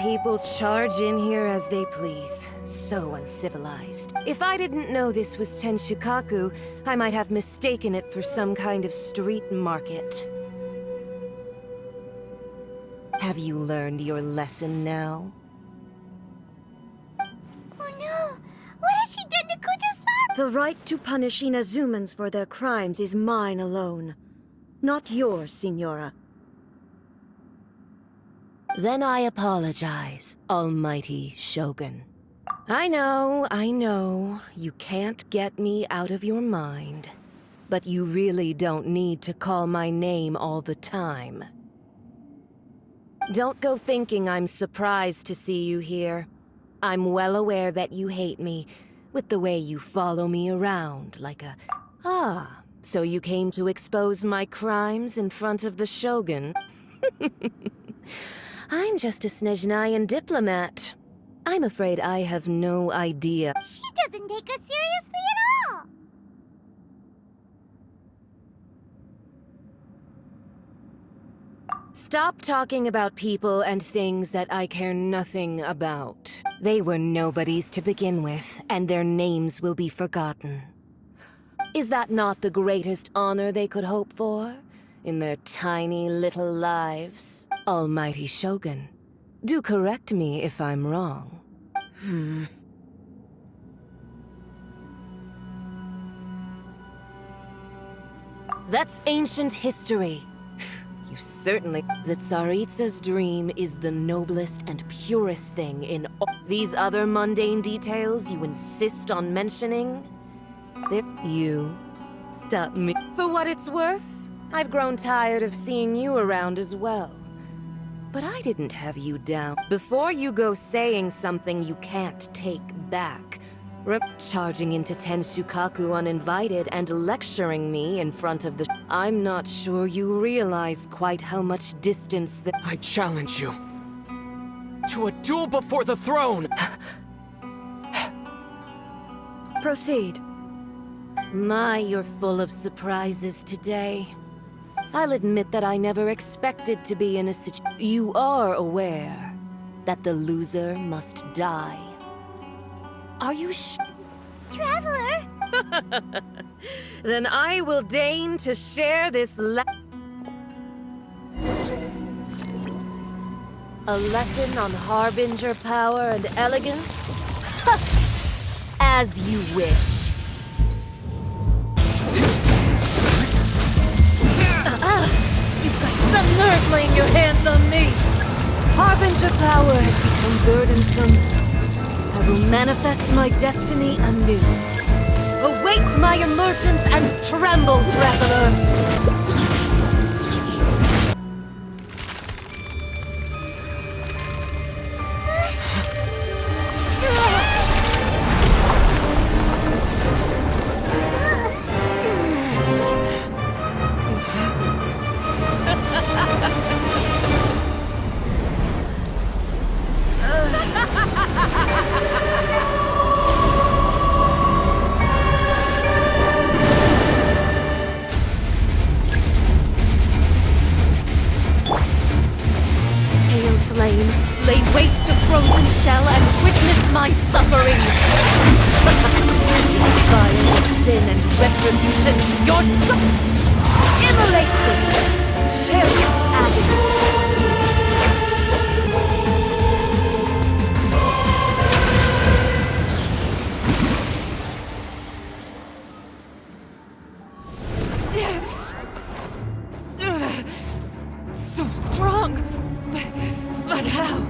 people charge in here as they please. So uncivilized. If I didn't know this was Tenshukaku, I might have mistaken it for some kind of street market. Have you learned your lesson now? Oh no! What has she done to Kujo-san? The right to punish Inazumans for their crimes is mine alone. Not yours, Signora. Then I apologize, Almighty Shogun. I know, you can't get me out of your mind. But you really don't need to call my name all the time. Don't go thinking I'm surprised to see you here. I'm well aware that you hate me, with the way you follow me around like a... Ah, so you came to expose my crimes in front of the Shogun? I'm just a Snezhnayan diplomat. I'm afraid I have no idea. She doesn't take us seriously at all! Stop talking about people and things that I care nothing about. They were nobodies to begin with, and their names will be forgotten. Is that not the greatest honor they could hope for? In their tiny little lives? Almighty Shogun, do correct me if I'm wrong. That's ancient history. You certainly... The Tsaritsa's dream is the noblest and purest thing in all... These other mundane details you insist on mentioning? You... Stop me. For what it's worth, I've grown tired of seeing you around as well. But I didn't have you down. Before you go saying something you can't take back, charging into Tenshukaku uninvited and lecturing me in front of the... I'm not sure you realize quite how much distance that... I challenge you to a duel before the throne! Proceed. My, you're full of surprises today. I'll admit that I never expected to be in a situation... You are aware that the loser must die. Are you Traveler! Then I will deign to share this a lesson on Harbinger power and elegance? As you wish. You've got some nerve laying your hands on me! Harbinger power has become burdensome. I will manifest my destiny anew. Await my emergence and tremble, traveler! Lay waste to frozen shell and witness my suffering! Fire of sin and retribution, your immolation! Cherished agony! So strong! But how?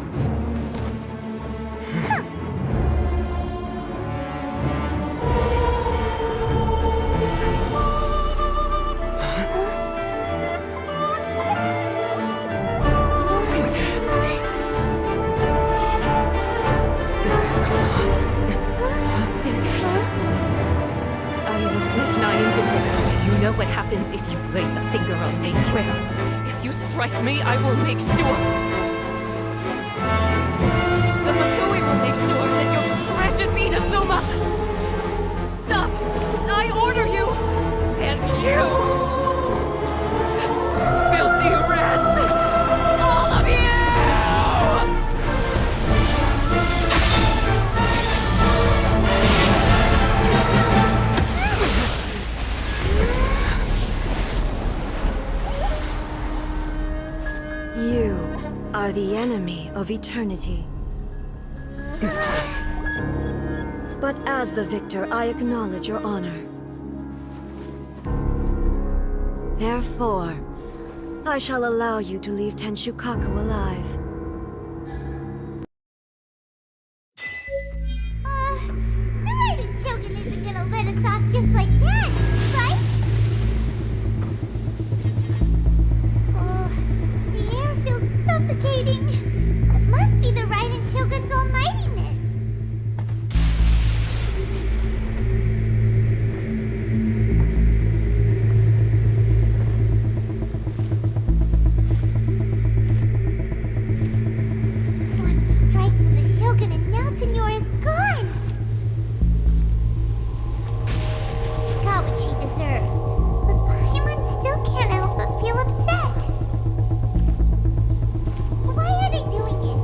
I am a Snezhnayan diplomat. You know what happens if you lay a finger on me. I swear, if you strike me, I will make sure... The Matsui will make sure that your precious Inazuma... Stop! I order you! And you! Filthy rats! All of you! You are the enemy of eternity. But as the victor, I acknowledge your honor. Therefore, I shall allow you to leave Tenshukaku alive. The Raiden Shogun isn't gonna let us off just like that, right? Oh, the air feels suffocating. It must be the Raiden Shogun's almightiness. One strike from the Shogun and now Senor is gone. She got what she deserved, but Paimon still can't help but feel upset. Why are they doing it?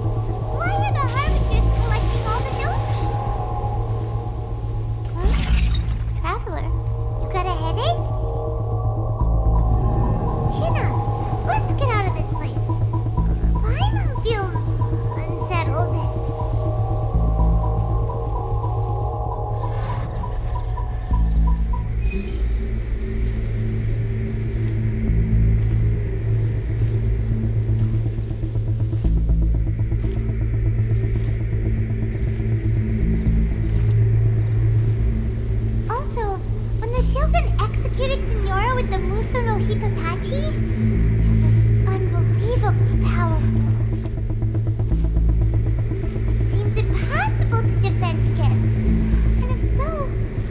Why are the Harbingers collecting all the nosings? Huh? Traveler, you got a headache? Chin up. Let's get out of this place. Paimon feels unsettled. Also, when the Shogun executed Senora with the Muso no Hitotachi, it was unbelievably powerful. It seems impossible to defend against. And if so,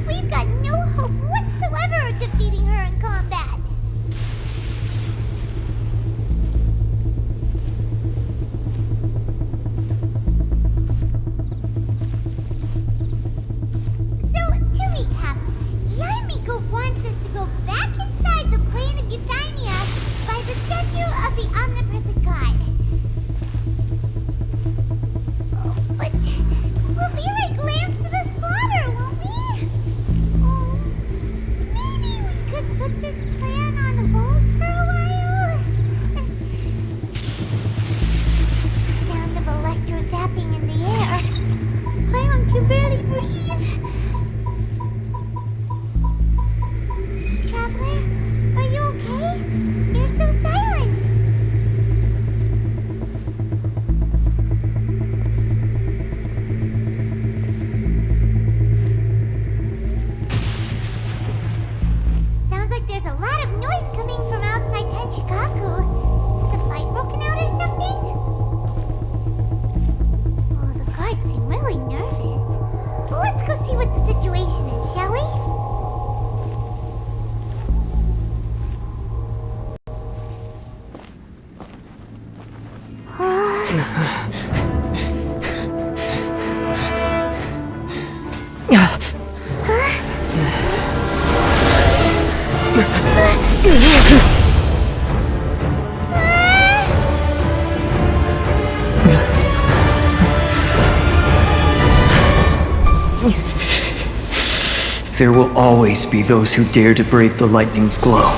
we've got no hope whatsoever of defeating her in combat. So, to recap, Yaimiko wants us to go back inside the plane of Euthymia by the statue of the omnipresent god. Oh, but we'll be like lambs to the slaughter, won't we? Oh, maybe we could put this plan on hold for a while? The sound of electro-zapping in the air. Paimon can barely breathe. Traveler, are you okay? You're so silent. Sounds like there's a lot of noise coming from outside Tenshukaku. Has a fight broken out or something? Oh, the guards seem really nervous. Let's go see what the situation is, shall we? There will always be those who dare to brave the lightning's glow.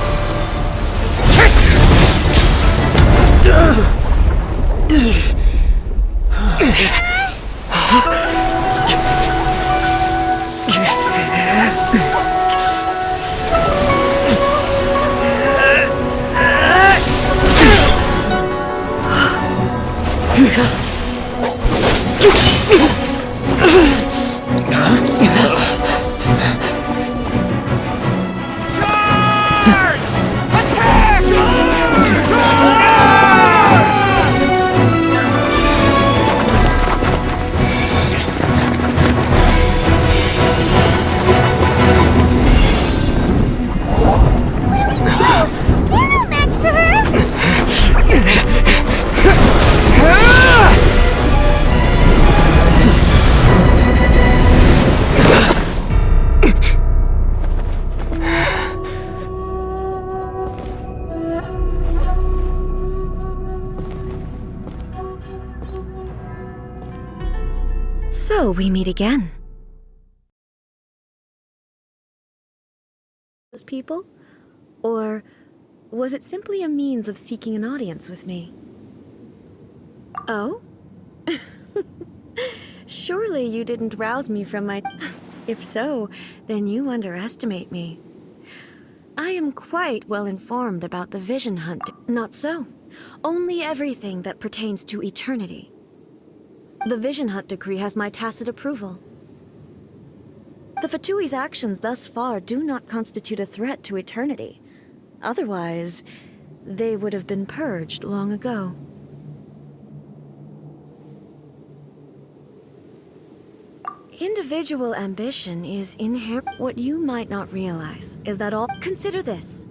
They're no match for her! So we meet again. Those people? Or was it simply a means of seeking an audience with me? Oh? Surely you didn't rouse me from my... If so, then you underestimate me. I am quite well informed about the vision hunt. Not so. Only everything that pertains to eternity. The vision hunt decree has my tacit approval. The Fatui's actions thus far do not constitute a threat to eternity. Otherwise, they would have been purged long ago. Individual ambition is inherent. What you might not realize is that all... Consider this.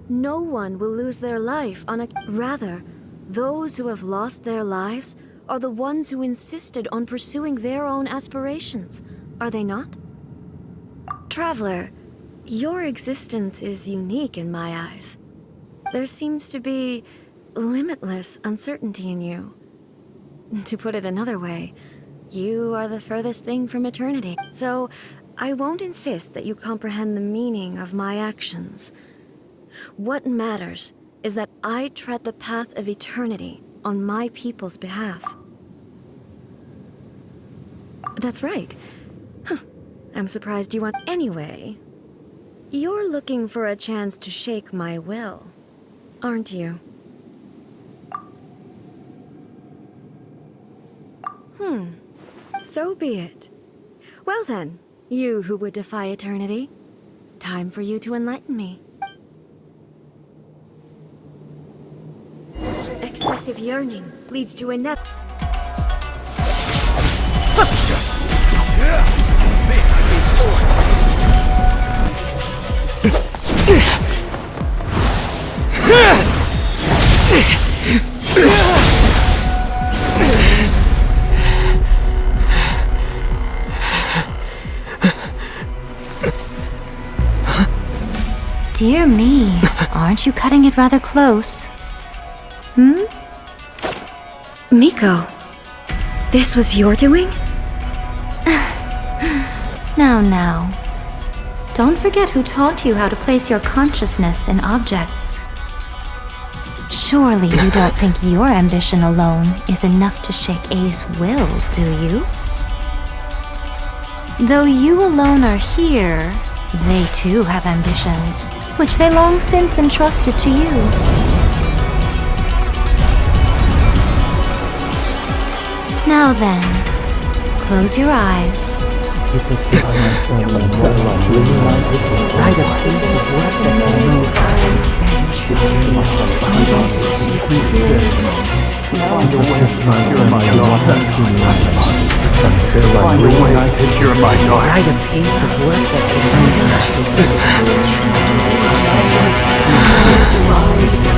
No one will lose their life on a... Rather, those who have lost their lives are the ones who insisted on pursuing their own aspirations, are they not? Traveler, your existence is unique in my eyes. There seems to be limitless uncertainty in you. To put it another way, you are the furthest thing from eternity. So, I won't insist that you comprehend the meaning of my actions. What matters is that I tread the path of eternity on my people's behalf. That's right. Huh. I'm surprised you want... Anyway, you're looking for a chance to shake my will, aren't you? So be it. Well then, you who would defy eternity, time for you to enlighten me. Excessive yearning leads to inevitable... This is Dear me, aren't you cutting it rather close? Miko, this was your doing? Now. Don't forget who taught you how to place your consciousness in objects. Surely you don't think your ambition alone is enough to shake A's will, do you? Though you alone are here, they too have ambitions, which they long since entrusted to you. Now then, close your eyes.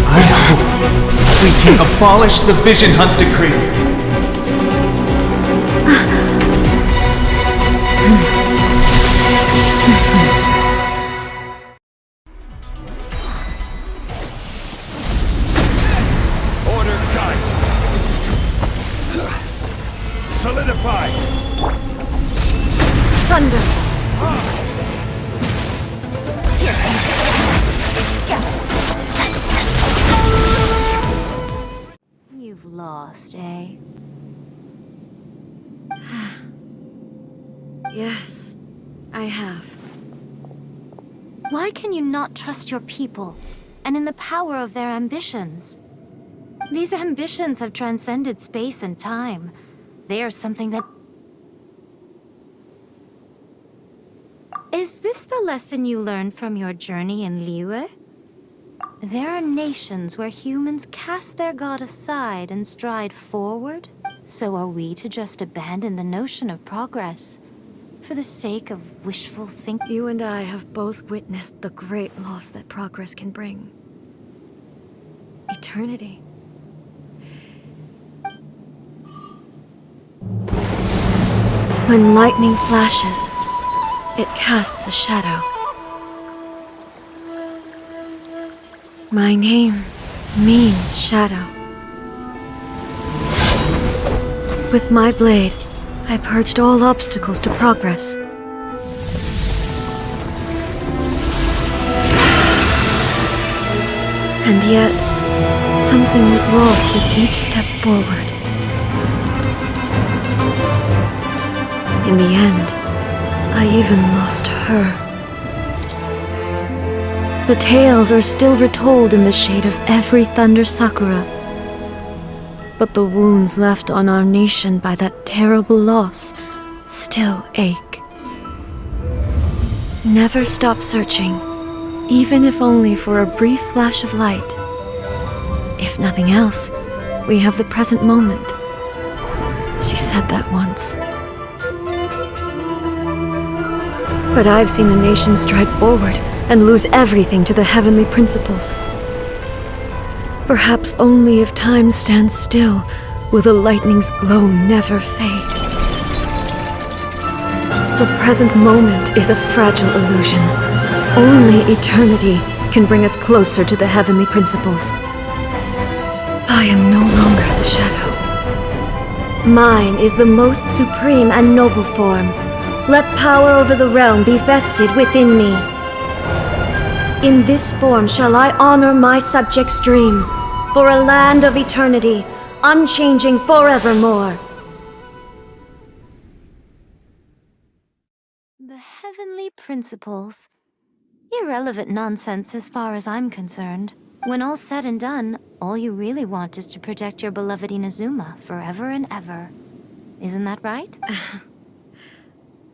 I hope we can abolish the Vision Hunt Decree. order guide. Solidify. Thunder! You've lost, eh? Yes, I have. Why can you not trust your people, and in the power of their ambitions? These ambitions have transcended space and time. They are something that... Is this the lesson you learned from your journey in Liyue? There are nations where humans cast their god aside and stride forward. So are we to just abandon the notion of progress for the sake of wishful thinking? You and I have both witnessed the great loss that progress can bring. Eternity. When lightning flashes, it casts a shadow. My name means shadow. With my blade, I purged all obstacles to progress. And yet, something was lost with each step forward. In the end, I even lost her. The tales are still retold in the shade of every thunder sakura. But the wounds left on our nation by that terrible loss still ache. Never stop searching, even if only for a brief flash of light. If nothing else, we have the present moment. She said that once. But I've seen a nation stride forward and lose everything to the heavenly principles. Perhaps only if time stands still will the lightning's glow never fade. The present moment is a fragile illusion. Only eternity can bring us closer to the heavenly principles. I am no longer the shadow. Mine is the most supreme and noble form. Let power over the realm be vested within me. In this form shall I honor my subject's dream, for a land of eternity, unchanging forevermore. The heavenly principles. Irrelevant nonsense as far as I'm concerned. When all's said and done, all you really want is to protect your beloved Inazuma forever and ever. Isn't that right?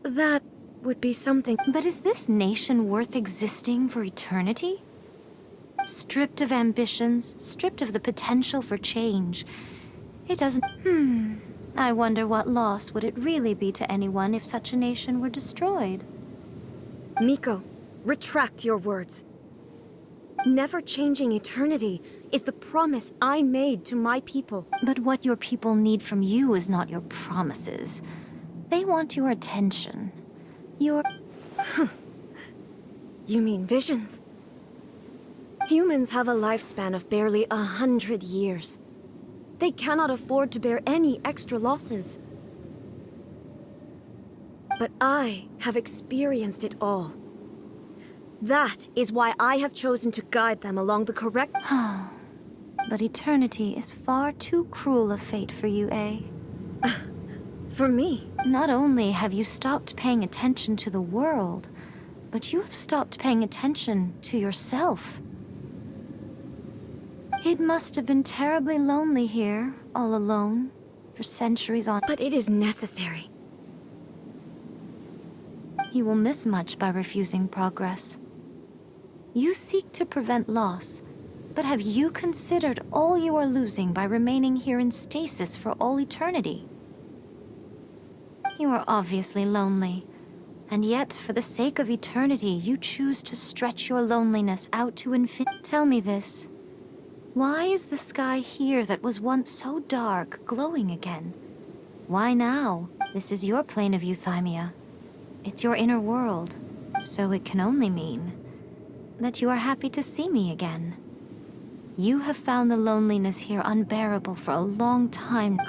That would be something. But is this nation worth existing for eternity? Stripped of ambitions, stripped of the potential for change. It doesn't... I wonder what loss would it really be to anyone if such a nation were destroyed? Miko, retract your words. Never changing eternity is the promise I made to my people. But what your people need from you is not your promises. They want your attention. Your... You mean visions? Humans have a lifespan of barely 100 years. They cannot afford to bear any extra losses. But I have experienced it all. That is why I have chosen to guide them along the correct... But eternity is far too cruel a fate for you, eh? For me? Not only have you stopped paying attention to the world, but you have stopped paying attention to yourself. It must have been terribly lonely here, all alone, for centuries on... But it is necessary. You will miss much by refusing progress. You seek to prevent loss, but have you considered all you are losing by remaining here in stasis for all eternity? You are obviously lonely, and yet, for the sake of eternity, you choose to stretch your loneliness out to infinity. Tell me this. Why is the sky here that was once so dark glowing again? Why now? This is your plane of euthymia. It's your inner world, so it can only mean that you are happy to see me again. You have found the loneliness here unbearable for a long time.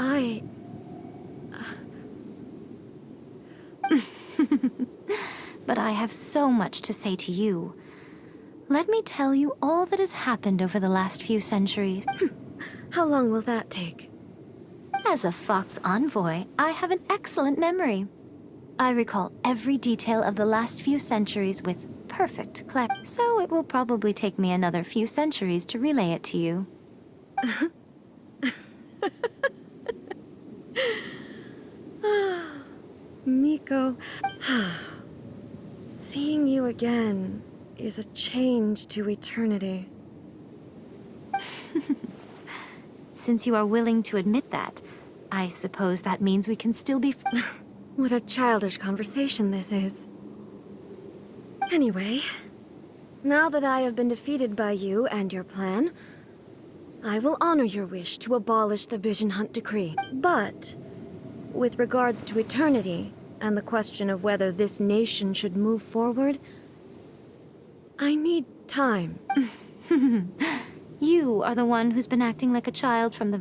But I have so much to say to you. Let me tell you all that has happened over the last few centuries. How long will that take? As a Fox envoy, I have an excellent memory. I recall every detail of the last few centuries with perfect clarity. So it will probably take me another few centuries to relay it to you. Miko, seeing you again is a change to eternity. Since you are willing to admit that, I suppose that means we can still be... What a childish conversation this is. Anyway, now that I have been defeated by you and your plan, I will honor your wish to abolish the Vision Hunt Decree. But, with regards to eternity, and the question of whether this nation should move forward, I need time. You are the one who's been acting like a child from the...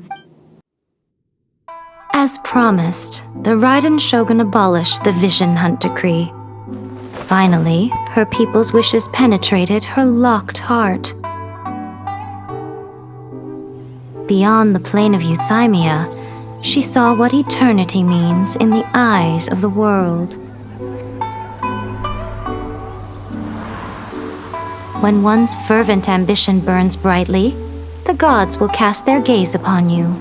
As promised, the Raiden Shogun abolished the Vision Hunt Decree. Finally, her people's wishes penetrated her locked heart. Beyond the plane of euthymia, she saw what eternity means in the eyes of the world. When one's fervent ambition burns brightly, the gods will cast their gaze upon you.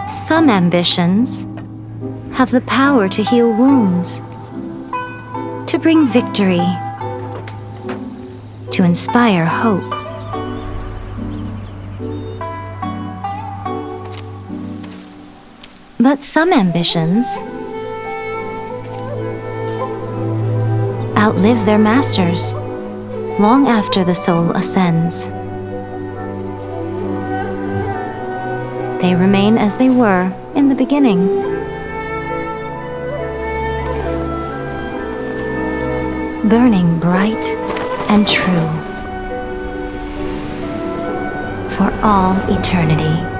Some ambitions have the power to heal wounds, to bring victory, to inspire hope. But some ambitions outlive their masters long after the soul ascends. They remain as they were in the beginning. Burning bright and true for all eternity.